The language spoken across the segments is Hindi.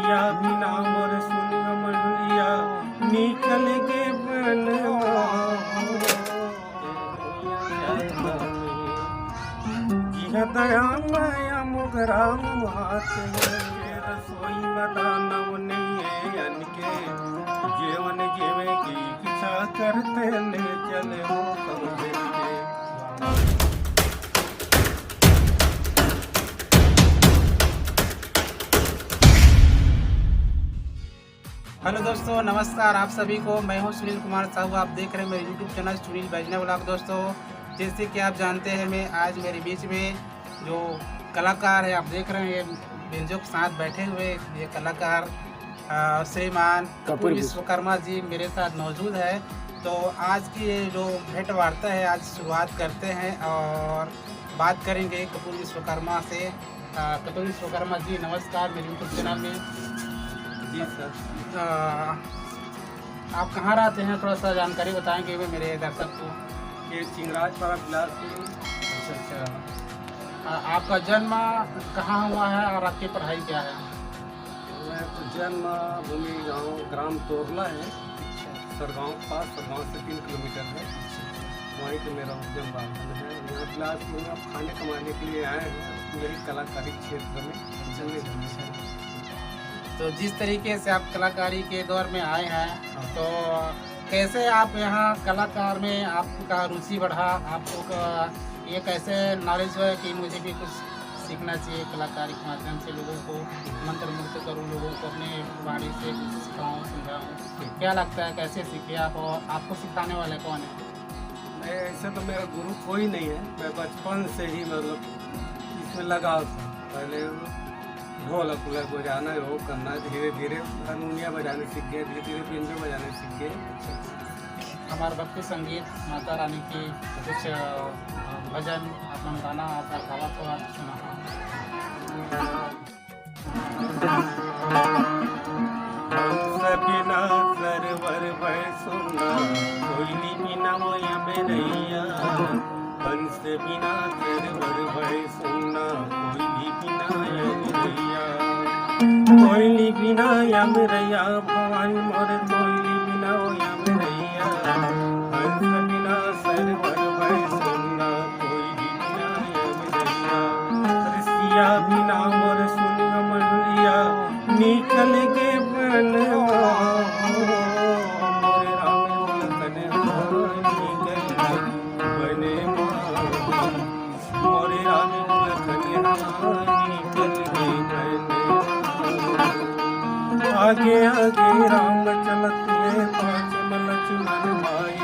रसिया बिना मोर सुनिया मनुलिया निकल के बनवा जिया दया माया मुगरा हाथ रसोई बताना नहीं अनके जीवन जीवे की इच्छा करते ले चले हो समझे हेलो दोस्तों, नमस्कार आप सभी को। मैं हूं सुनील कुमार साहू। आप देख रहे हैं मेरे यूट्यूब चैनल सुनील बैजने ब्लॉग। दोस्तों, जैसे कि आप जानते हैं, मैं आज मेरे बीच में जो कलाकार है, आप देख रहे हैं ये बेंजो के साथ बैठे हुए ये कलाकार श्रीमान कपूर विश्वकर्मा जी मेरे साथ मौजूद है। तो आज की ये जो भेंट वार्ता है, आज शुरुआत करते हैं और बात करेंगे कपूर विश्वकर्मा से। कपूर विश्वकर्मा जी नमस्कार मेरे यूट्यूब चैनल में। जी सर, आप कहाँ रहते हैं, थोड़ा सा जानकारी बताएंगे मेरे दर्शक को। ये चिंगराजपाड़ा बिलासपुर। अच्छा, आपका जन्म कहाँ हुआ है और आपकी पढ़ाई क्या है? मैं तो जन्म भूमि गाँव ग्राम तोरला है, सरगांव के पास। सरगांव से 3 किलोमीटर है, वहीं पे मेरा जन्म है। यहाँ बिलासपुर में अब खाने कमाने के लिए आए हैं, यही कलाकारी क्षेत्र में चलने जाने। तो जिस तरीके से आप कलाकारी के दौर में आए हैं, तो कैसे आप यहाँ कलाकार में आपका रुचि बढ़ा? आपको ये कैसे नॉलेज हुआ कि मुझे भी कुछ सीखना चाहिए कलाकारी के माध्यम से, लोगों को मंत्र मुक्त करूँ, लोगों को अपने वाणी से कुछ सिखाऊँ समझाऊँ? क्या लगता है कैसे सीखे आप, और आपको सिखाने वाले कौन है? ऐसे तो मेरा गुरु कोई नहीं है। मैं बचपन से ही मतलब इसमें लगाव था। पहले ढोलक बजाना वो करना, धीरे धीरे हारमोनिया बजाने सीख गए, धीरे धीरे बेंजो बजाने सीख गए। हमारे भक्ति संगीत माता रानी की कुछ भजन अपना गाना आपका गावा को आप सुना। बिना सरवर भय सुना कोयली बिना मोया बेरैया, हंस बिना सरवर भय सुना कोयली बिना यमरैया, कोयली बिना यमरैया भवानी मोर कोयली बिना यमरैया, हंस बिना सरवर भय सुना कोयली बिना यमरैया, रसिया बिना मोर सुनिया मनुलिया निकल के बनवा मोरे राम लखन निकल बने मोरे राम लखन निकल बने। आगे आगे राम चलत है पाँच लक्ष्मण भाई,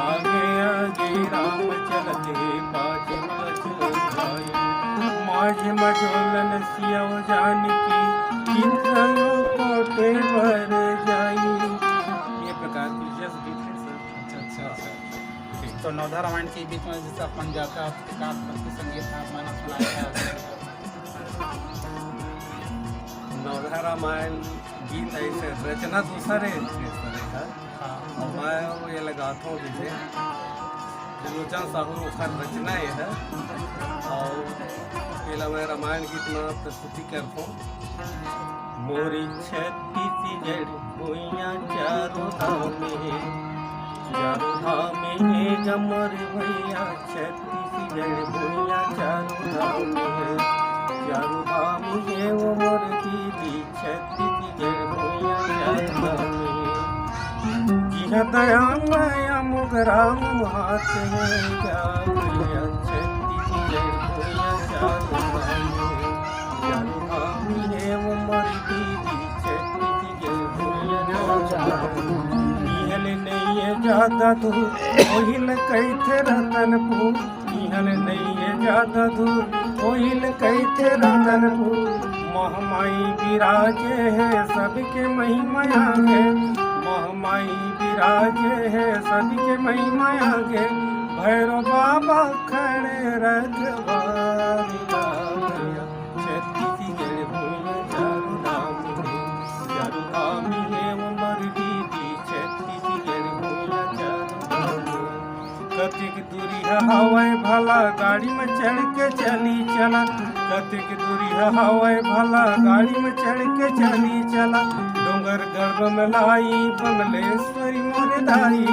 आगे आगे राम चलत है पाँच लक्ष्मण भाई, माझ मझोलन सिया जानकी कोटे भर जाई। ये प्रकार की जस गीत है सर। अच्छा। तो नवधा रामायण के बीच में जैसे अपन जाता भक्ति संगीत आप मैंने सुनाया है। नवधा रामायण गीत ऐसे रचना दूसरे का, और मैं वो ये लगाता हूँ जैसे त्रिलोचन साहू उसका रचना ये है, और पहला मैं रामायण गीत में प्रस्तुति करता हूँ। मोरी छत्तीसगढ़ भुइया चारों धाम है मोर भैया, छत्तीसगढ़ भुइया चारों धाम है वो मोर दीदी, छत्तीसगढ़ भुइया चारों धाम है। जिया दया माया मुगरा हाथ है क्या भैया, छत्तीसगढ़ भुइया चारों धाम है वो मोर दीदी, छत्तीसगढ़ भुइया चारों धाम। नहीं है ज्यादा दूर ओहिल कैथे रतनपुर, इहल नहीं है ज्यादा दूर ओहिल कैथे रतनपुर, महमाई विराजे है सबके महिमा आगे, महमाई विराजे है सबके महिमा आगे, भैरव बाबा खड़े रखवारी भैया, छत्तीसगढ़ भुइया चारों धाम है, चारों धाम है वो मोर दीदी, छत्तीसगढ़ भुइया चारों धाम है। कतिक दूरी हवाई भला गाड़ी में चढ़ के चली चला, कतिक दूरी हवाए भला गाड़ी में चढ़ के चली चला डोंगर गर्भ में लाई बमलेश्वरी मोरे दाई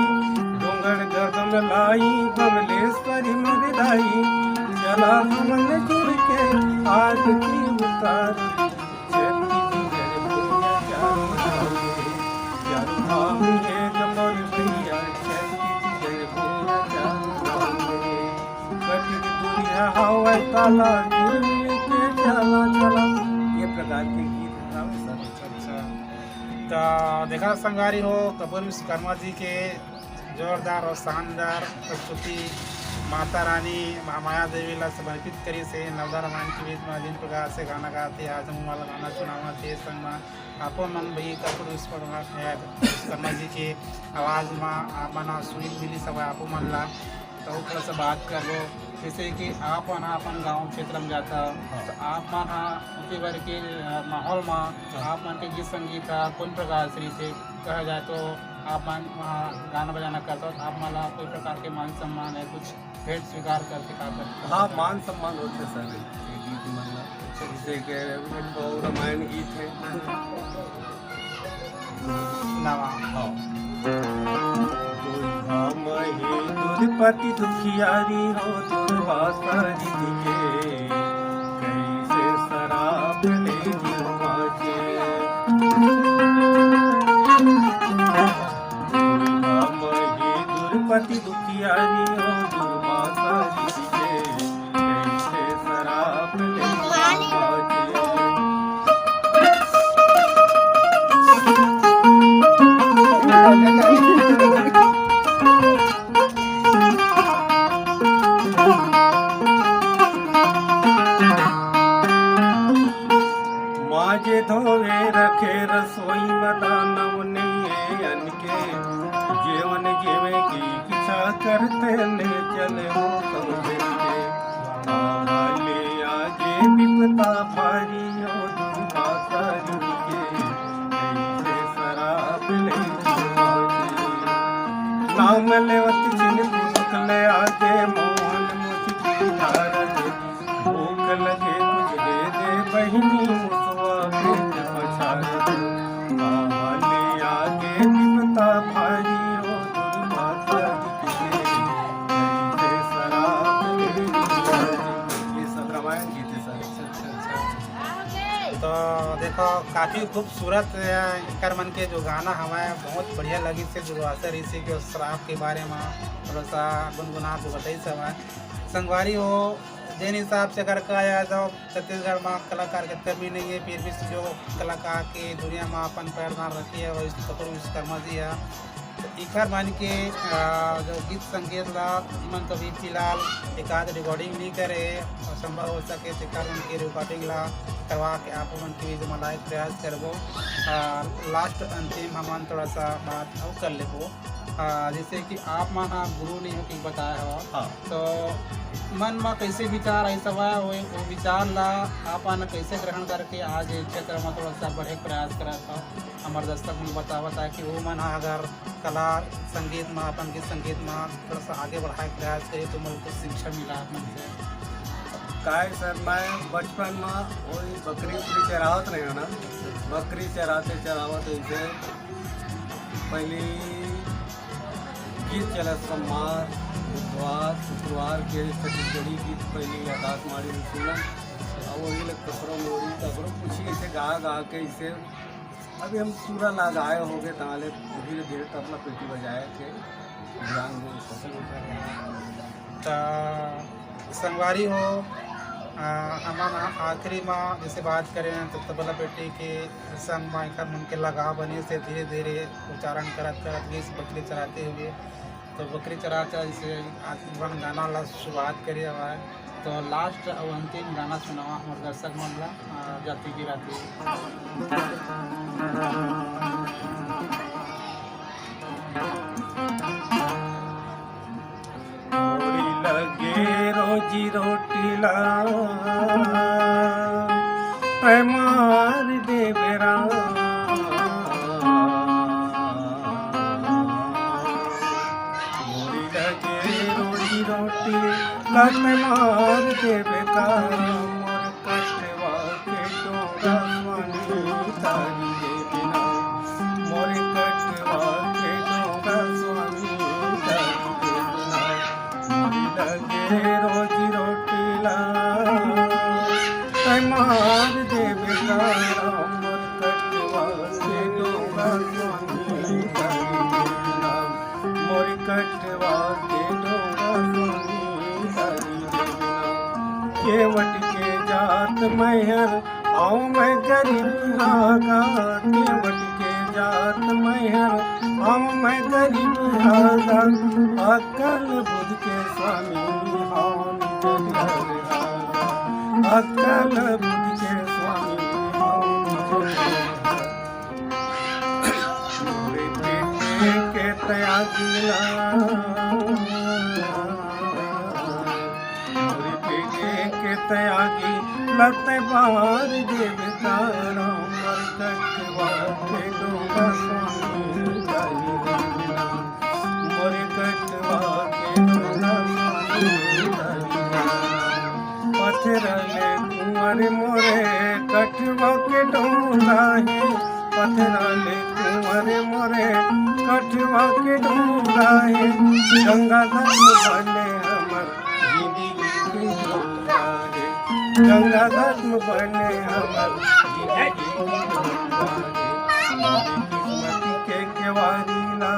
डोंगर गर्भ में लाई बमलेश्वरी मोरे दाई चला मन जुड़ के आग की उतार चली जिगर भैया चारू भागे चारू भागे गमर भैया चली जिगर भैया चारू भागे कटिक दूरी हवाए ताला चला चला ये प्रकार के गीत अच्छा। तो देखा संगवारी हो कपूर विश्वकर्मा जी के जोरदार और शानदार प्रस्तुति माता रानी महामाया देवी ला समर्पित करी से नवदा रामायण के बीच में जिन प्रकार से गाना गाते आज हम वाला गाना सुनावा थे संग में आपो मन भाई कपूर विश्वकर्मा जी के आवाज़ में आप मना सुनील मिली सब आपो मन ला तो थोड़ा सा बात कर लो जैसे कि आप अपन गाँव क्षेत्र में जाता तो आप मन उसी बार के माहौल में आप मन के गीत संगीत कौन प्रकार से कहा जाए तो आप मन वहाँ गाना बजाना करते हो आप मला कोई प्रकार के मान सम्मान है कुछ भेंट स्वीकार करके का करते हाँ मान सम्मान होते सर ये गीत मतलब जैसे कि एक तो रामायण गीत है नवा हाँ दुर्पति दुखियारी हो दुर्वासा जी के कैसे शराब लेगी बाजे दुर्पति दुखियारी हो दुर्वासा जी के कैसे शराब लेगी बाजे माजे धोवे रखे रसोई मदानव नहीं अनके जीवन जीवे की इच्छा करते ले चले हो समझे ले आगे विपता भारी हो दुर्वासा जी के कैसे शराब ले नाम लेवत चिन पुस्तक ले आगे मोहन मुझकी धार दे भूख लगे कुछ दे बहिनी मुसवा पेट पछाड़ ले आगे विपता भारी हो दुर्वासा जी के कैसे शराब ले ये सब रामायण गीत है सर। तो देखो काफ़ी खूबसूरत कर मन के जो गाना हमें बहुत बढ़िया लगी से दुर्वासा ऋषि के उस शराब के बारे में थोड़ा सा गुनगुना तो बताई सब संगवारी हो जिन हिसाब से अगर कहा जाए तो छत्तीसगढ़ में कलाकार की कमी नहीं है फिर भी जो कलाकार की दुनिया में अपन पैरदान रखी है वो कपूर विश्वकर्मा जी है तो इखर मान के जो गीत संगीत ला मन कभी फिलहाल एक आध रिकॉर्डिंग नहीं करे और संभव हो सके तो इखर मन की रिकॉर्डिंग ला करवा के आप मन की जो लाइक प्रयास करबो लास्ट अंतिम हम थोड़ा सा बात और कर लेबो जैसे कि आप मन गुरु नहीं हो कि बताया हो हाँ। तो मन में कैसे विचार ऐसा हुआ वो विचार ला आप कैसे ग्रहण करके आज क्षेत्र में थोड़ा सा बढ़े प्रयास करा था हमारे दर्शक में बताया कि वो मन अगर कला संगीत में अपन के संगीत में थोड़ा सा आगे बढ़ाए प्रयास करे तो मन को शिक्षा मिला मन से काय सर मैं बचपन में वही बकरी उकरी चरावत रहे हो ना बकरी चराते चरावत ऐसे पहले गीत चला सोमवार बुधवार शुक्रवार के छत्तीसगढ़ी गीत पहले आकाशवाणी में सुना और वही लोग कपड़ों मोड़ी कपड़ों पूछी ऐसे गा गा के इसे अभी हम पूरा लगाए हो गए ताले धीरे धीरे तबला पेटी बजाए के ध्यान तो संगवारी हो हमारा आखिरी में जैसे बात करें तो तबला पेटी के संग माइका मन के लगाव बने से धीरे धीरे उच्चारण करत करत गीत बकरी चराते हुए तो बकरी चराता जैसे आजीवन गाना ला शुरुआत करी हुआ है तो लास्ट और अंतिम गाना सुनावा हमारे दर्शक मन ला जाति की राती लगे रोजी रोटी ला पैमार दे बेरा मोरी लगे रोजी रोटी ला पैमार दे बेका मोर मोर कटवा के डोंगा स्वामी तारी देवना मोर कटवा के डोंगा स्वामी तारी देवना केवट के जात मैहर आओ मैं गरीब हागा केवट के जात मैहर आओ मैं गरीब हागा अकल बुध के स्वामी आओ निज घर हागा अकल बुध के स्वामी आओ निज घर मोरे बेटे के त्यागिला के त्यागी लत बार देवतारा मोर कटवा के डोंगा स्वामी तारी देवना मोर कटवा के डोंगा स्वामी तारी देवना पथरले कुंवर मोरे कटवा के डोंगा है पथरले कुंवर मोरे कटवा के डोंगा है गंगा धर्म बने हमर गंगा धर्म बने हमर किस्मती के केवारी ना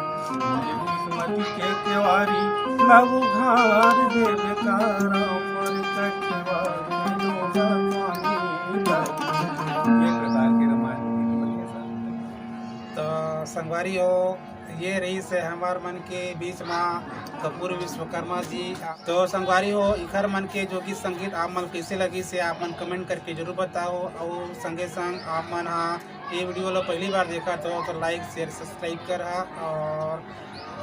किस्मती के केवारी लव घार देवतारा मोर कटवा के डोंगा स्वामी तारी। ये प्रकार के रामायण तो संगवारी हो ये रही से हमार मन के बीच में कपूर विश्वकर्मा जी। तो संगवारी हो इखर मन के जो गीत संगीत आप मन कैसे लगी से आप मन कमेंट करके जरूर बताओ और संगे संग आप मन ये वीडियो लो पहली बार देखा तो लाइक शेयर सब्सक्राइब कर और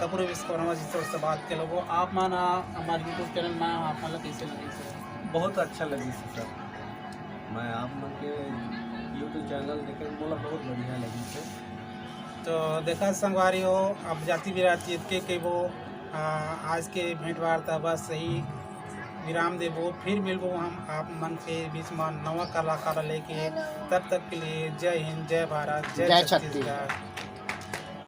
कपूर विश्वकर्मा जी से बात के लोगों आप मन हमारे यूट्यूब चैनल में आप मन कैसे लगी सर? बहुत अच्छा लगी सर मैं आप मन के यूट्यूब चैनल देखे बोला बहुत बढ़िया लगी से। तो देखा संगवारी हो अब जाति बिराती के वो आज के भेंट वार्ता बस सही विराम देवो फिर मिलबो हम आप मन के बीच में नवा कलाकार लेके तब तक के लिए जय हिंद जय भारत जय छत्तीसगढ़।